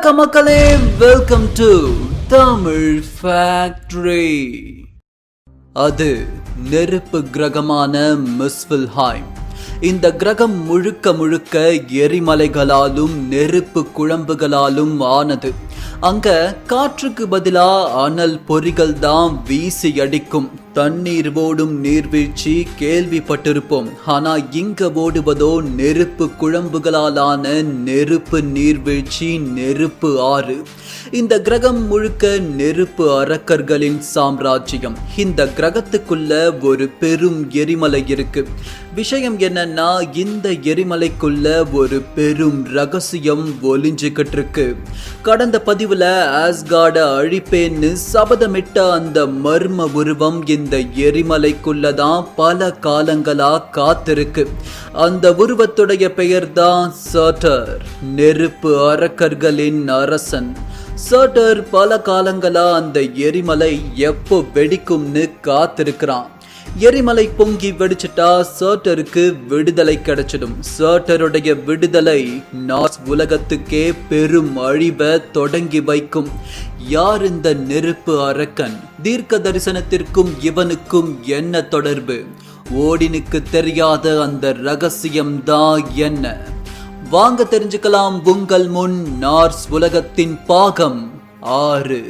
வணக்கம் மக்களே, welcome to Tamil factory. அது நெருப்பு கிரகமான முஸ்ஃபெல்ஹைம். இந்த கிரகம் முழுக்க முழுக்க எரிமலைகளாலும் நெருப்பு குழம்புகளாலும் ஆனது. அங்க காற்றுக்கு பதிலா அனல் பொறிகள் தான் வீசி அடிக்கும். தண்ணீர் ஓடும் நீர்வீழ்ச்சி கேள்விப்பட்டிருப்போம். ஆனா இங்க ஓடுவதோ நெருப்பு குழம்புகளாலான நெருப்பு நீர்வீழ்ச்சி, நெருப்பு ஆறு. இந்த கிரகம் முழுக்க நெருப்பு அரக்கர்களின் சாம்ராஜ்யம். இந்த கிரகத்துக்குள்ள ஒரு பெரும் எரிமலை இருக்கு. விஷயம் என்னன்னா, இந்த எரிமலைக்குள்ள ஒரு பெரும் ரகசியம் ஒளிஞ்சுக்கிட்டு இருக்கு. கடந்த பதிவுல ஆஸ்கார்ட அழிப்பேன்னு சபதமிட்ட அந்த மர்ம உருவம் இந்த எரிமலைக்குள்ளதான் பல காலங்களா காத்திருக்கு. அந்த உருவத்துடைய பெயர் தான் சர்ட்டர், நெருப்பு அரக்கர்களின் அரசன். சர்ட்டர் பல காலங்களா அந்த எரிமலை எப்போ வெடிக்கும்னு காத்திருக்கிறான். எரிமலை பொங்கி வெடிச்சிட்டா சர்ட்டருக்கு விடுதலை கிடைச்சிடும். சர்ட்டருடைய விடுதலை நார்ஸ் உலகத்துக்கே பெரும் அழிவை தொடங்கி வைக்கும். யார் இந்த நெருப்பு அரக்கன்? தீர்க்க தரிசனத்திற்கும் இவனுக்கும் என்ன தொடர்பு? ஓடினுக்கு தெரியாத அந்த ரகசியம் தான் என்ன? வாங்க தெரிஞ்சுக்கலாம். உங்கள் முன் நார்ஸ் உலகத்தின் பாகம் 6.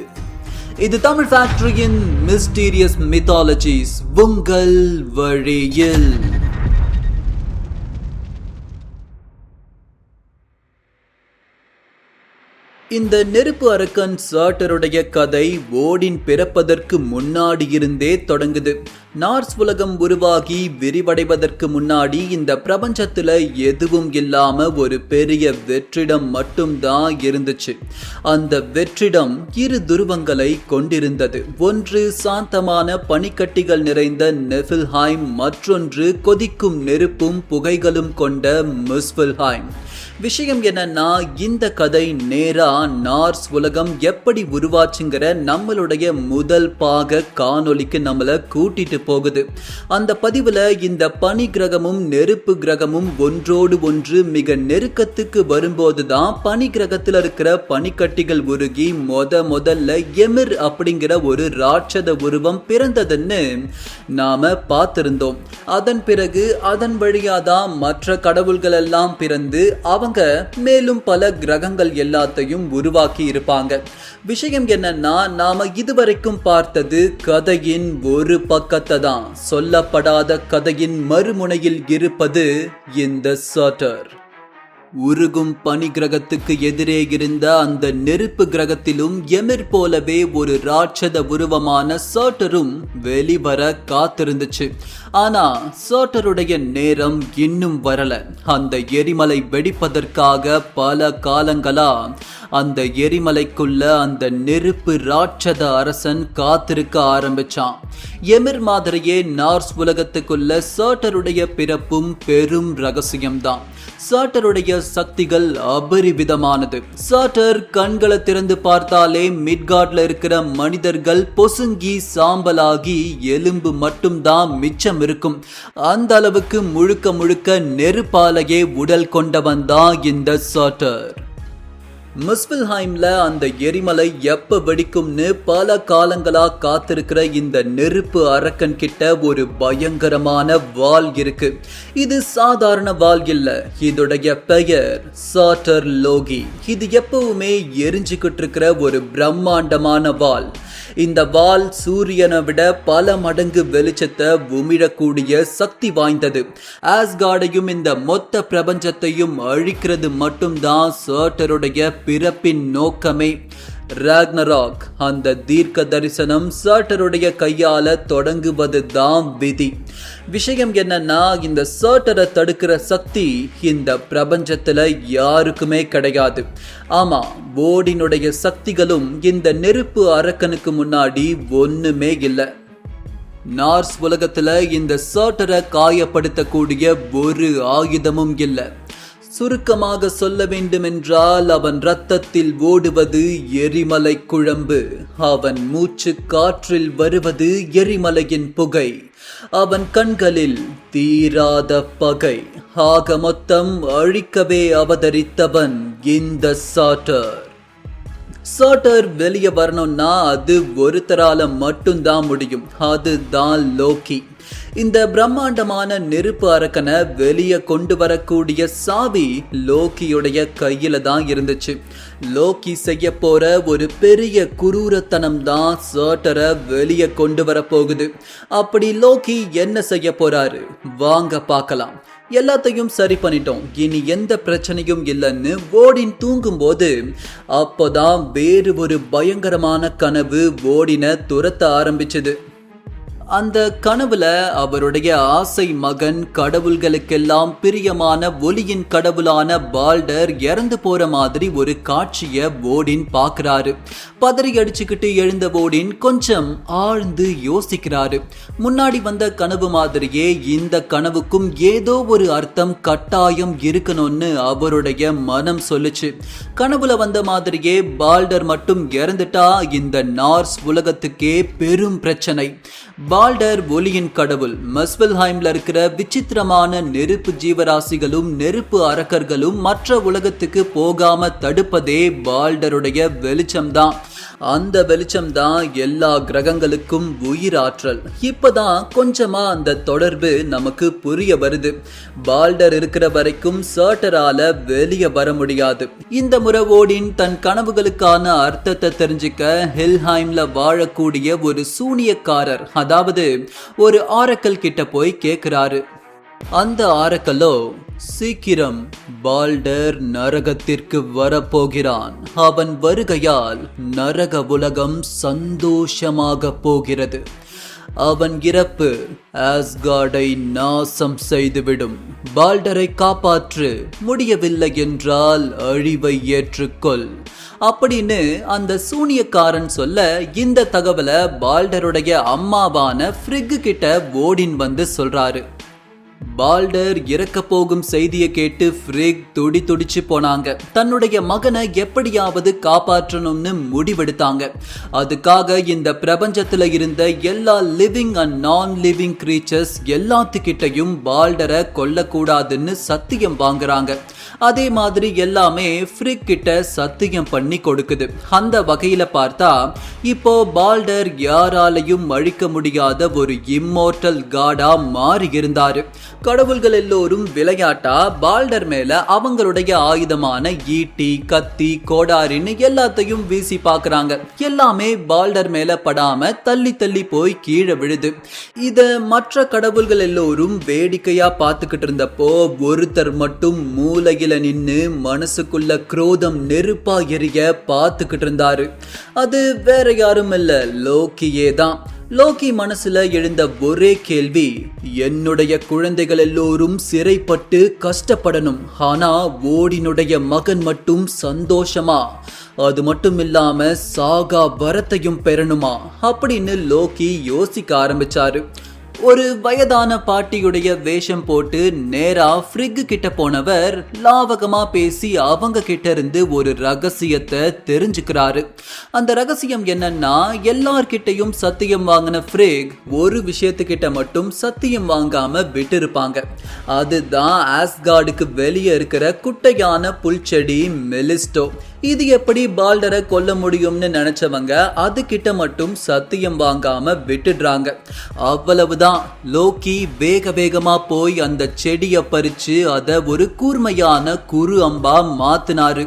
இது தமிழ் ஃபேக்டரியின் மிஸ்டீரியஸ் மித்தாலஜிஸ், உங்கள் வழியில். இந்த நெருப்பு அரக்கன் சர்ட்டருடைய கதை ஓடின் பிறப்பதற்கு முன்னாடி இருந்தே தொடங்குது. நார்ஸ் உலகம் உருவாகி விரிவடைவதற்கு முன்னாடி இந்த பிரபஞ்சத்துல எதுவும் இல்லாம ஒரு பெரிய வெற்றிடம் மட்டும்தான் இருந்துச்சு. அந்த வெற்றிடம் 2 துருவங்களை கொண்டிருந்தது. ஒன்று சாந்தமான பனிக்கட்டிகள் நிறைந்த நெஃபில்ஹைம், மற்றொன்று கொதிக்கும் நெருப்பும் புகைகளும் கொண்ட முஸ்ஃபெல்ஹைம். விஷயம் என்னன்னா, இந்த கதை நேரா நார்ஸ் உலகம் எப்படி உருவாச்சுங்கிற நம்மளுடைய முதல் பாக காணொளிக்கு நம்மள கூட்டிட்டு போகுது. அந்த பதிவுல இந்த பனி கிரகமும் நெருப்பு கிரகமும் ஒன்றோடு ஒன்று மிக நெருக்கத்துக்கு வரும்போதுதான் பனி கிரகத்துல இருக்கிற பனிக்கட்டிகள் உருகி முதல்ல எமிர் அப்படிங்கிற ஒரு ராட்சத உருவம் பிறந்ததுன்னு நாம பார்த்திருந்தோம். அதன் பிறகு அதன் வழியாதான் மற்ற கடவுள்கள் எல்லாம் பிறந்து அவங்க மேலும் பல கிரகங்கள் எல்லாத்தையும் உருவாக்கி இருப்பாங்க. விஷயம் என்னன்னா, நாம இதுவரைக்கும் பார்த்தது கதையின் ஒரு பக்கத்தை தான். சொல்லப்படாத கதையின் மறுமுனையில் இருப்பது இந்த சர்ட்டர். உருகும் பனி கிரகத்துக்கு எதிரே இருந்த அந்த நெருப்பு கிரகத்திலும் எமிர் போலவே ஒரு ராட்சத உருவமான சர்ட்டரும் வெளிவர காத்திருந்துச்சு. ஆனா சர்ட்டருடைய நேரம் இன்னும் வரல. அந்த எரிமலை வெடிப்பதற்காக பல காலங்களா அந்த எரிமலைக்குள்ள அந்த நெருப்பு ராட்சத அரசன் காத்திருக்க ஆரம்பிச்சான். எமிர் மாதிரியே நார்ஸ் உலகத்துக்குள்ள சர்ட்டருடைய பிறப்பும் பெரும் ரகசியம்தான். சர்ட்டருடைய சக்திகள் அபரிவிதமானது. சர்ட்டர் கண்களை திறந்து பார்த்தாலே மிட்கார்ட்ல இருக்கிற மனிதர்கள் பொசுங்கி சாம்பலாகி எலும்பு மட்டும்தான் மிச்சம் இருக்கும். அந்த அளவுக்கு முழுக்க முழுக்க நெருப்பாலேயே உடல் கொண்டவன் தான் இந்த சர்ட்டர். முஸ்ஃபெல்ஹைம்ல அந்த எரிமலை எப்ப வெடிக்கும்னு பல காலங்களா காத்திருக்கிற இந்த நெருப்பு அரக்கன் கிட்ட ஒரு பயங்கரமான வாள் இருக்கு. இது சாதாரண வாள் இல்ல, இதோடைய பெயர் சர்ட்டர் லோகி. இது எப்பவுமே எரிஞ்சுக்கிட்டு இருக்கிற ஒரு பிரம்மாண்டமான வாள். இந்த வாள் சூரியனை விட பல மடங்கு வெளிச்சத்தை உமிழக்கூடிய சக்தி வாய்ந்தது. ஆஸ்கார்டையும் இந்த மொத்த பிரபஞ்சத்தையும் அழிக்கிறது மட்டும்தான் சர்ட்டருடைய பிறப்பின் நோக்கமே. ராக்னராக், அந்த தீர்க்க தரிசனம் சர்ட்டருடைய கையால தொடங்குவது தான் விதி. விஷயம் என்னன்னா, இந்த சர்ட்டரை தடுக்கிற சக்தி இந்த பிரபஞ்சத்துல யாருக்குமே கிடையாது. ஆமா, ஓடினுடைய சக்திகளும் இந்த நெருப்பு அரக்கனுக்கு முன்னாடி ஒண்ணுமே இல்லை. நார்ஸ் உலகத்துல இந்த சர்ட்டரை காயப்படுத்தக்கூடிய ஒரு ஆயுதமும் இல்லை. சுருக்கமாக சொல்ல வேண்டுமென்றால், அவன் இரத்தத்தில் ஓடுவது எரிமலை குழம்பு. அவன் மூச்சு காற்றில் வருவது எரிமலையின் புகை. அவன் கண்களில் தீராத பகை. ஆக மொத்தம் அழிக்கவே அவதரித்தவன் இந்த சர்ட்டர். சர்ட்டர் வெளியே வரணும்னா அது ஒருத்தரால மட்டும்தான் முடியும், அதுதான் லோக்கி. இந்த பிரம்மாண்டமான நெருப்பு அரக்கனை வெளியே கொண்டு வரக்கூடிய சாவி லோக்கியுடைய கையில தான் இருந்துச்சு. லோக்கி செய்ய போற ஒரு பெரிய குரூரத்தனம் தான் சர்ட்டரை வெளியே கொண்டு வர போகுது. அப்படி லோக்கி என்ன செய்ய போறாரு வாங்க பார்க்கலாம். எல்லாத்தையும் சரி பண்ணிட்டோம், இனி எந்த பிரச்சனையும் இல்லைன்னு ஓடின் தூங்கும் போது அப்போதான் வேறு ஒரு பயங்கரமான கனவு ஓடின துரத்த ஆரம்பிச்சது. அந்த கனவுல அவருடைய ஆசை மகன், கடவுள்களுக்கெல்லாம் பிரியமான ஒளியின் கடவுளான பால்டர் இறந்து போற மாதிரி ஒரு காட்சிய ஓடின் பாக்குறாரு. பதறி அடிச்சுக்கிட்டு எழுந்த ஓடின் கொஞ்சம் ஆழ்ந்து யோசிக்கிறாரு. முன்னாடி வந்த கனவு மாதிரியே இந்த கனவுக்கும் ஏதோ ஒரு அர்த்தம் கட்டாயம் இருக்கணும்னு அவருடைய மனம் சொல்லுச்சு. கனவுல வந்த மாதிரியே பால்டர் மட்டும் இறந்துட்டா இந்த நார்ஸ் உலகத்துக்கே பெரும் பிரச்சனை. பால்டர் ஒளியின் கடவுள், மஸ்வெல்ஹைம்ல இருக்கிற விசித்திரமான நெருப்பு ஜீவராசிகளும் நெருப்பு அரக்கர்களும் மற்ற உலகத்துக்கு போகாம தடுப்பதே பால்டருடைய வெளிச்சம்தான். அந்த வெளிச்சம்தான் எல்லா கிரகங்களுக்கும் உயிராற்றல். இப்பதான் கொஞ்சமா அந்த தொடர்பு நமக்கு புரிய வருது. பால்டர் இருக்கிற வரைக்கும் சர்ட்டரால வெளியே வர முடியாது. இந்த முறை ஓடின் தன் கனவுகளுக்கான அர்த்தத்தை தெரிஞ்சுக்க ஹெல்ஹைம்ல வாழக்கூடிய ஒரு சூனியக்காரர், அதாவது ஒரு ஆரக்கல் கிட்ட போய் கேக்குறாரு. அந்த ஆரக்கலோ, சீக்கிரம் பால்டர் நரகத்திற்கு வரப்போகிறான், அவன் வருகையால் நரக உலகம் சந்தோஷமாக போகிறது, அவன் இறப்பு ஆஸ்கார்டை நாசம் செய்துவிடும், பால்டரை காப்பாற்று, முடியவில்லை என்றால் அழிவை ஏற்றுக்கொள் அப்படின்னு அந்த சூனியக்காரன் சொல்ல, இந்த தகவலை பால்டருடைய அம்மாவான ஃப்ரிக் கிட்ட ஓடின் வந்து சொல்றாரு. பால்டர் இறக்க போகும் செய்தியை கேட்டு ஃப்ரிக் துடிச்சு போனாங்க. தன்னுடைய மகனை எப்படியாவது காப்பாற்றணும்னு முடிவெடுத்தாங்க. அதுக்காக இந்த பிரபஞ்சத்துல இருந்த எல்லா living and non living creatures எல்லாத்துக்கிட்டையும் பால்டரை கொல்லக்கூடாதுன்னு சத்தியம் வாங்குறாங்க. அதே மாதிரி எல்லாமே ஃப்ரிக் கிட்ட சத்தியம் பண்ணி கொடுக்குது. அந்த வகையில பார்த்தா இப்போ பால்டர் யாராலையும் அழிக்க முடியாத ஒரு இம்மோர்டல் காடா மாறி இருந்தாரு. கடவுள்கள் எல்லோரும் விளையாட்டா பால்டர் மேல அவங்களுடைய ஆயுதமான ஈட்டி, கத்தி, கோடாரின்னு எல்லாத்தையும் வீசி பாக்குறாங்க. எல்லாமே பால்டர் மேல படாம தள்ளி தள்ளி போய் கீழே விழுது. இத மற்ற கடவுள்கள் எல்லோரும் வேடிக்கையா பார்த்துக்கிட்டு இருந்தப்போ ஒருத்தர் மட்டும் மூலையில நின்னு மனசுக்குள்ள குரோதம் நெருப்பா எரிய பார்த்துக்கிட்டு இருந்தாரு. அது வேற யாரும் இல்ல, லோக்கியே தான். லோக்கி மனசுல எழுந்த ஒரே கேள்வி, என்னுடைய குழந்தைகள் எல்லோரும் சிறைப்பட்டு கஷ்டப்படணும், ஆனா ஓடினுடைய மகன் மட்டும் சந்தோஷமா, அது மட்டும் இல்லாம சாகா வரத்தையும் பெறணுமா அப்படின்னு லோக்கி யோசிக்க ஆரம்பிச்சாரு. ஒரு வயதான பாட்டியுடைய வேஷம் போட்டு நேரா ஃப்ரிக் கிட்ட போனவர் லாவகமா பேசி அவங்க கிட்ட இருந்து ஒரு ரகசியத்தை தெரிஞ்சுக்கிறாரு. அந்த ரகசியம் என்னன்னா, எல்லார்கிட்டையும் சத்தியம் வாங்கின ஃப்ரிக் ஒரு விஷயத்துக்கிட்ட மட்டும் சத்தியம் வாங்காம விட்டு இருப்பாங்க. அதுதான் ஆஸ்கார்டுக்கு வெளியே இருக்கிற குட்டையான புல்செடி மெலிஸ்டோ. இது எப்படி பால்டரை கொல்ல முடியும்னு நினைச்சவங்க அது கிட்ட மட்டும் சத்தியம் வாங்காம விட்டுடுறாங்க. அவ்வளவுதான். லோக்கி வேக வேகமா போய் அந்த செடியை பறிச்சு அதை ஒரு கூர்மையான குறு அம்பா மாத்தினாரு.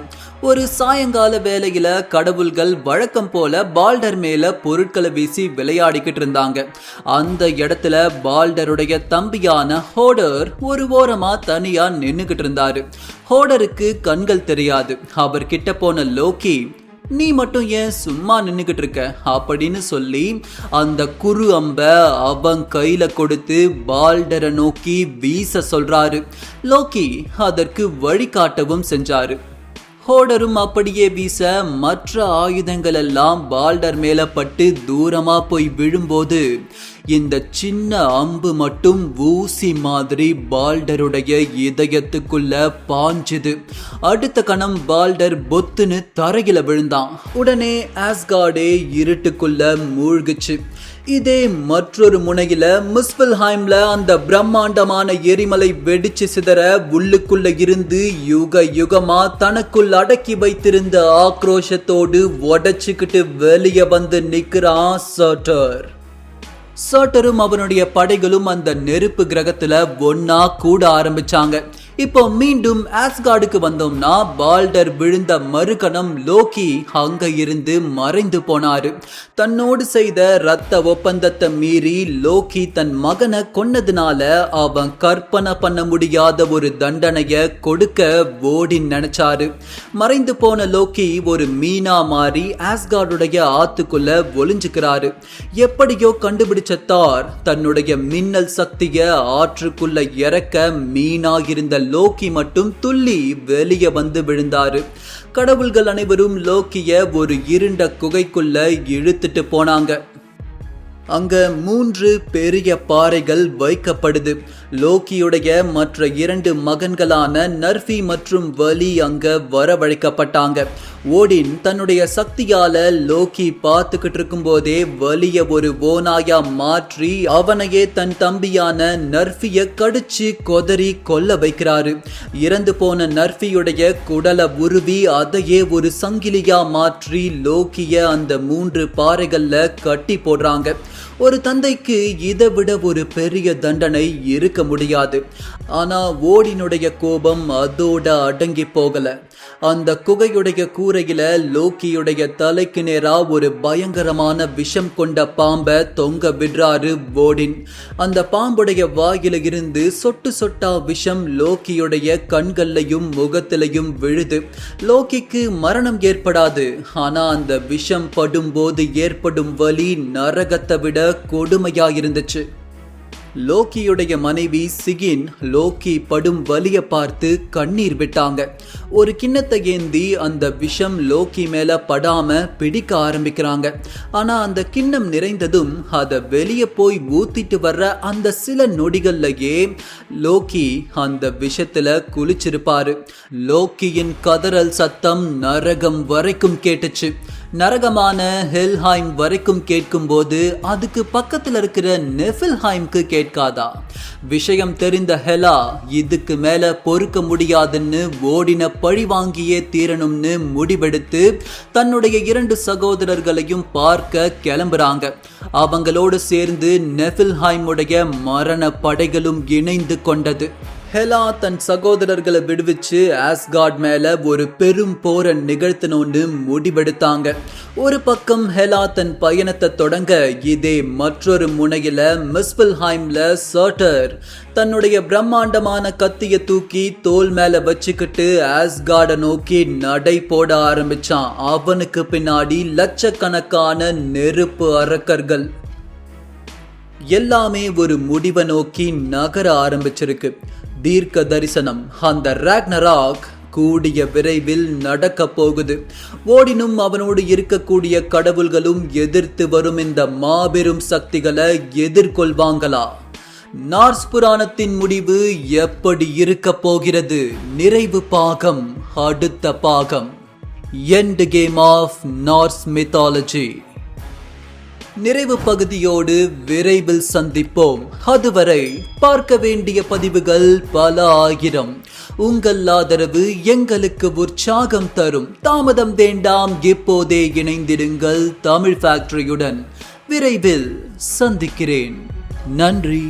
ஒரு சாயங்கால வேலையில கடவுள்கள் வழக்கம் போல பால்டர் மேல பொருட்களை வீசி விளையாடிக்கிட்டு இருந்தாங்க. அந்த இடத்துல பால்டருடைய தம்பியான ஹோடர் ஒரு ஓரமா தனியா நின்னுகிட்டு இருந்தாரு. ஹோடருக்கு கண்கள் தெரியாது. அவர்கிட்ட போன லோக்கி, நீ மட்டும் ஏன் சும்மா நின்னுகிட்டு இருக்க அப்படின்னு சொல்லி அந்த குறு அம்ப அவன் கையில கொடுத்து பால்டரை நோக்கி வீச சொல்றாரு. லோக்கி அதற்கு வழிகாட்டவும் செஞ்சாரு. ஹோடரும் அப்படியே வீச மற்ற ஆயுதங்கள் எல்லாம் பால்டர் மேல பட்டு தூரமா போய் விழும்போது இந்த சின்ன அம்பு மட்டும் ஊசி மாதிரி பால்டருடைய இதயத்துக்குள்ள பாஞ்சுது. அடுத்த கணம் பால்டர் பொத்துன்னு தரையில விழுந்தான். உடனே ஆஸ்கார்டே இருட்டுக்குள்ள மூழ்குச்சு. இதே மற்றொரு முனையில முஸ்பெல்ஹைம்ல அந்த பிரம்மாண்டமான எரிமலை வெடிச்சு சிதற உள்ளுக்குள்ள இருந்து யுக யுகமா தனக்குள் அடக்கி வைத்திருந்த ஆக்ரோஷத்தோடு உடைச்சுக்கிட்டு வெளியே வந்து நிக்கிறான் சர்ட்டர். சர்ட்டரும் அவனுடைய படைகளும் அந்த நெருப்பு கிரகத்துல ஒன்னா கூட ஆரம்பிச்சாங்க. இப்போ மீண்டும் ஆஸ்கார்டுக்கு வந்தோம்னா பால்டர் விழுந்த மறுகணம் லோக்கி அங்க இருந்து மறைந்து போனாரு. தன்னோடு செய்த ரத்த ஒப்பந்தத்தை மீறி லோக்கி தன் மகனை கொன்னதுனால அவன் கற்பனை பண்ண முடியாத ஒரு தண்டனைய கொடுக்க ஓடின் நினைச்சாரு. மறைந்து போன லோக்கி ஒரு மீனா மாறி ஆஸ்கார்டுடைய ஆத்துக்குள்ள ஒளிஞ்சுக்கிறாரு. எப்படியோ கண்டுபிடிச்ச தார் தன்னுடைய மின்னல் சக்திய ஆற்றுக்குள்ள இறக்க மீனா இருந்த லோக்கி மட்டும் துள்ளி வெளியே வந்து விழுந்தாரு. கடவுள்கள் அனைவரும் லோக்கிய ஒரு இருண்ட குகைக்குள்ள இழுத்துட்டு போனாங்க. அங்க 3 பெரிய பாறைகள் வைக்கப்படுது. லோக்கியுடைய மற்ற 2 மகன்களான நர்ஃபி மற்றும் வலி அங்க வரவழைக்கப்பட்டாங்க. ஓடின் தன்னுடைய சக்தியால லோக்கி பார்த்துக்கிட்டு இருக்கும் போதே வலிய ஒரு ஓநாயா மாற்றி அவனையே தன் தம்பியான நர்ஃபிய கடிச்சு கொதறி கொல்ல வைக்கிறாரு. இறந்து போன நர்ஃபியுடைய குடலை உருவி அதையே ஒரு சங்கிலியா மாற்றி லோக்கிய அந்த 3 பாறைகள்ல கட்டி போடுறாங்க. ஒரு தந்தைக்கு இதை விட ஒரு பெரிய தண்டனை இருக்க முடியாது. ஆனா ஓடினுடைய கோபம் அதோட அடங்கி போகல. அந்த குகையுடைய கூரையில லோக்கியுடைய தலைக்கு நேரா ஒரு பயங்கரமான விஷம் கொண்ட பாம்பை தொங்க விடுறாரு ஓடின். அந்த பாம்புடைய வாயில இருந்து சொட்டு சொட்டா விஷம் லோக்கியுடைய கண்கள்லையும் முகத்திலையும் விழுது. லோக்கிக்கு மரணம் ஏற்படாது. ஆனா அந்த விஷம் படும் போது ஏற்படும் வலி நரகத்தை விட கொடுமையா இருந்துச்சு. லோக்கியுடைய மனைவி சிகின் லோக்கி படும் வலிய பார்த்து கண்ணீர் விட்டாங்க. ஒரு கிண்ணத்தை ஏந்தி அந்த விஷம் லோக்கி மேல படாம பிடிக்க ஆரம்பிக்கிறாங்க. ஆனா அந்த கிண்ணம் நிறைந்ததும் அதை வெளியே போய் ஊத்திட்டு வர்ற அந்த சில நொடிகள்லயே லோக்கி அந்த விஷத்துல குளிச்சிருப்பாரு. லோக்கியின் கதறல் சத்தம் நரகம் வரைக்கும் கேட்டுச்சு. நரகமான ஹெல்ஹைம் வரைக்கும் கேட்கும் போது அதுக்கு பக்கத்துல இருக்கிற நெஃபில்ஹைம்க்கு கேட்காதா? விஷயம் தெரிந்த ஹெலா இதுக்கு மேல பொறுக்க முடியாதுன்னு ஓடின பழி வாங்கியே தீரணும்னு முடிவெடுத்து தன்னுடைய 2 சகோதரர்களையும் பார்க்க கிளம்புறாங்க. அவங்களோடு சேர்ந்து நெஃபில்ஹைமுடைய மரண படைகளும் இணைந்து கொண்டது. ஹெலா தன் சகோதரர்களை விடுவிச்சு ஆஸ்கார்ட் மேல ஒரு பெரும் போரை நிகழ்த்தணும்னு முடிவெடுத்தாங்க. ஒரு பக்கம் ஹெலா தன் பயணத்தை தொடங்க, இதே மற்றொரு முனையில முஸ்பெல்ஹைம்ல சர்ட்டர் தன்னுடைய பிரம்மாண்டமான கத்திய தூக்கி தோல் மேல வச்சுக்கிட்டு ஆஸ்கார்டை நோக்கி நடை போட ஆரம்பிச்சான். அவனுக்கு பின்னாடி லட்சக்கணக்கான நெருப்பு அரக்கர்கள். எல்லாமே ஒரு முடிவை நோக்கி நகர ஆரம்பிச்சிருக்கு. தீர்க்க தரிசனம், அந்த ராக்னராக் கூடிய விரைவில் நடக்க போகுது. ஓடினும் அவனோடு இருக்கக்கூடிய கடவுள்களும் எதிர்த்து வரும் இந்த மாபெரும் சக்திகளை எதிர்கொள்வாங்களா? நார்ஸ் புராணத்தின் முடிவு எப்படி இருக்க போகிறது? நிறைவு பாகம், அடுத்த பாகம், end game of Norse mythology. நிறைவு பகுதியோடு விரைவில் சந்திப்போம். அதுவரை பார்க்க வேண்டிய பதிவுகள் பல ஆயிரம். உங்கள் ஆதரவு எங்களுக்கு உற்சாகம் தரும். தாமதம் வேண்டாம், இப்போதே இணைந்திடுங்கள் தமிழ் ஃபேக்டரியுடன். விரைவில் சந்திக்கிறேன். நன்றி.